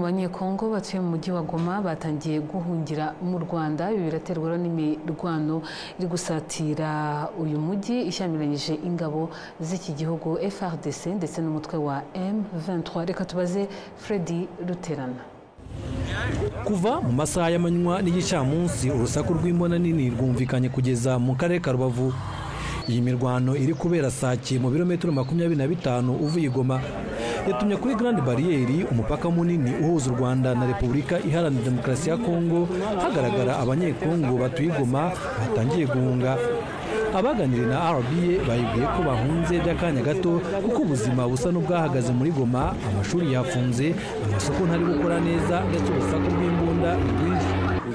abanyekongo batuye mu mujyi wa Goma batangiye guhungira mu Rwanda. Ibi biraterwa n'imirwano iri gusatira uyu mujyi ishyamiranyije ingabo z'iki gihugu FARDC ndetse n'umutwe wa M23. Reka tubaze Freddy Ruterana. Kuva mu masaha y'amanywa n'igicamunsi urusaku rw'imbona nini rwumvikanye kugeza mu karere ka Rubavu. Iyi mirwano iri kubera Sake mu birometero 25 uvuye Goma yatumye kuri Grande Barriere, umupaka munini uhuza u Rwanda na Repubulika Iharanira Demokarasi ya Kongo, hagaragara abanyekongo batuye Goma batangiye guhunga. Abaganiriye na RBA bayibwiye ko bahunze by'akanya gato kuko ubuzima busa n'ubwahagaze muri Goma, amashuri yafunze, amasoko ntari gukora neza ndetse urusaku rw'imbunda rwinshi.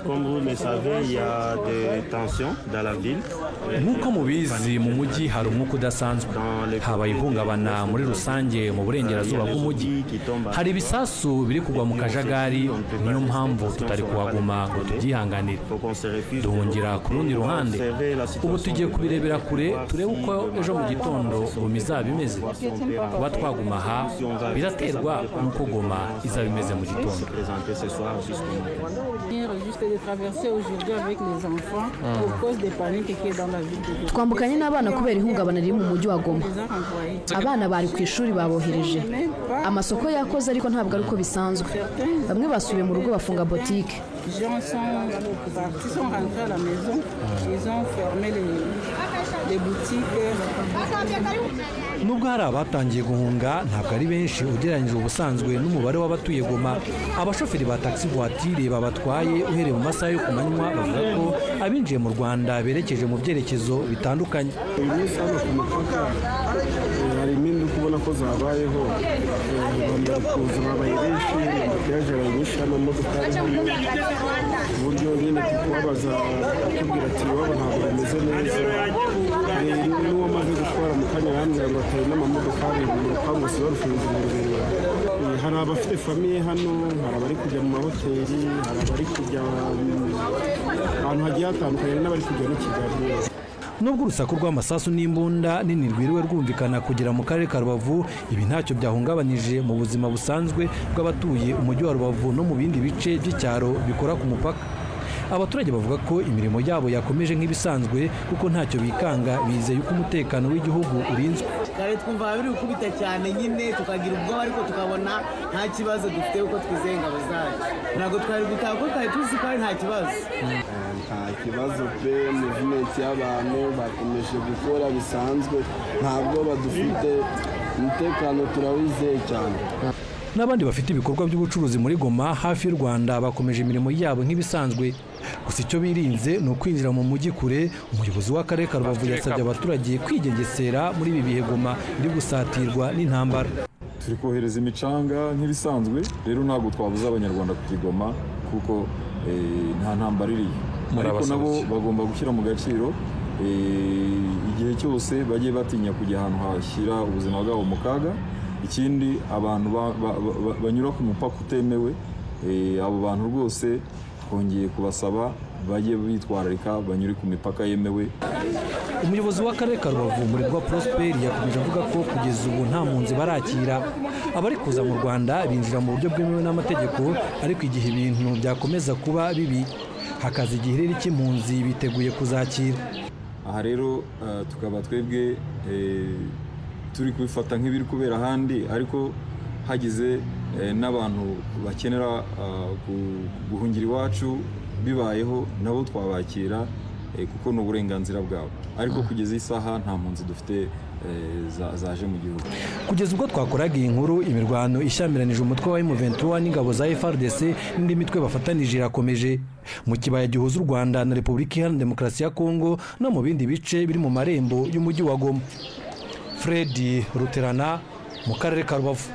Comme vous le savez, il y a des tensions dans la ville. Nk'uko mubizi mu mujyi hari umwuka udasanzwe, habaye ihungabana muri rusange mu burengerazuba bw'umujyi. Hari ibisasu biri kugwa mu kajagari, niyo mpamvu tutari kuhaguma ngo tubyihanganire. Duhungira ku rundi ruhande, ubu tugiye kubirebera kure turebe uko ejo mu gitondo Goma izaba imeze. Kuba twaguma aha biraterwa n'uko Goma izaba imeze mu gitondo. Twambukanye n'abana kubera ihungabana riri mu mujyi wa Goma. Abana bari ku ishuri babohereje. Amasoko yakoze ariko ntabwo ari uko bisanzwe. Bamwe basubiye mu rugo bafunga boutique. Nubwo hari abatangiye guhunga, ntabwo ari benshi ugereranyije ubusanzwe n'umubare w'abatuye Goma. Abashoferi ba taxi voiture babatwaye uhereye mu masaha yo ku manywa bavuga ko abinjiye mu Rwanda berekeje mu byerekezo bitandukanye. Hari impinduka ubona ko zabayeho, bamara kuza babaye benshi, byaje nyinshi amamodoka ku buryo nyine tukubabaza tubwira ati iwabo ntabwo bimeze neza. N'uwo amaze gutwara mu kanya yambwira ngo atari n'amamodoka ari mu rupangu si barufunze imbere. Hari abafite famiye hano, hari abari kujya mu mahoteli, hari abari kujya ahantu hagiye hatandukanye n'abari kujya no Kigali. Nubwo urusaku rw'amasasu n'imbunda nini rwiriwe rwumvikana kugera mu karere ka Rubavu, ibi ntacyo byahungabanije mu buzima busanzwe bw'abatuye umujyi wa Rubavu no mu bindi bice by'icyaro bikora ku mupaka. Abaturage bavuga ko imirimo yabo yakomeje nk'ibisanzwe kuko ntacyo bikanga, bizeye uko umutekano w'igihugu urinzwe. Kare twumva biri gukubita cyane nyine tukagira ubwoba ariko tukabona nta kibazo dufite uko twizeye ingabo zacu. Ntabwo twari gutaha kuko twari tuzi ko nta kibazo. Nta kibazo pe, movement y'abantu bakomeje gukora bisanzwe, ntabwo badufite, umutekano turawizeye cyane. N'abandi bafite ibikorwa by'ubucuruzi muri Goma hafi y'u Rwanda bakomeje imirimo yabo nk'ibisanzwe. Gusa icyo birinze ni ukwinjira mu mujyi kure. Umuyobozi w'akarere ka Rubavu yasabye abaturage kwigengesera muri ibi bihe Goma iri gusatirwa n'intambara. Turi kohereza imicanga nk'ibisanzwe, rero ntabwo twabuza abanyarwanda kugigoma kuko nta ntambara iriyo. Ariko nabo bagomba gushyira mu gaciro igihe cyose bagiye batinya kujya ahantu hashyira ubuzima bwabo mu kaga. Ikindi abantu banyura ku mupaka utemewe, abo bantu rwose twongeye kubasaba bajye bitwararika banyure ku mipaka yemewe. Umuyobozi w'akarere ka Rubavu Murirwa Prosper yakomeje avuga ko kugeza ubu nta mpunzi barakira. Abari kuza mu Rwanda binjira mu buryo bwemewe n'amategeko, ariko igihe ibintu byakomeza kuba bibi hakaza igihiriri cy'impunzi biteguye kuzakira. Aha rero tukaba twebwe turi kubifata nk'ibiri kubera ahandi, ariko hagize n'abantu bakenera guhungira iwacu bibayeho nabo twabakira kuko ni uburenganzira bwabo. Ariko kugeza isaha nta mpunzi dufite zaje mu gihugu. Kugeza ubwo twakoraga iyi nkuru, imirwano ishyamiranyije umutwe wa M23 n'ingabo za FARDC n'indi mitwe bafatanije irakomeje mu kibaya gihuza u Rwanda na Repubulika Iharanira Demokarasi ya Kongo no mu bindi bice biri mu marembo y'umujyi wa Goma. Freddy Ruterana mu karere ka Rubavu.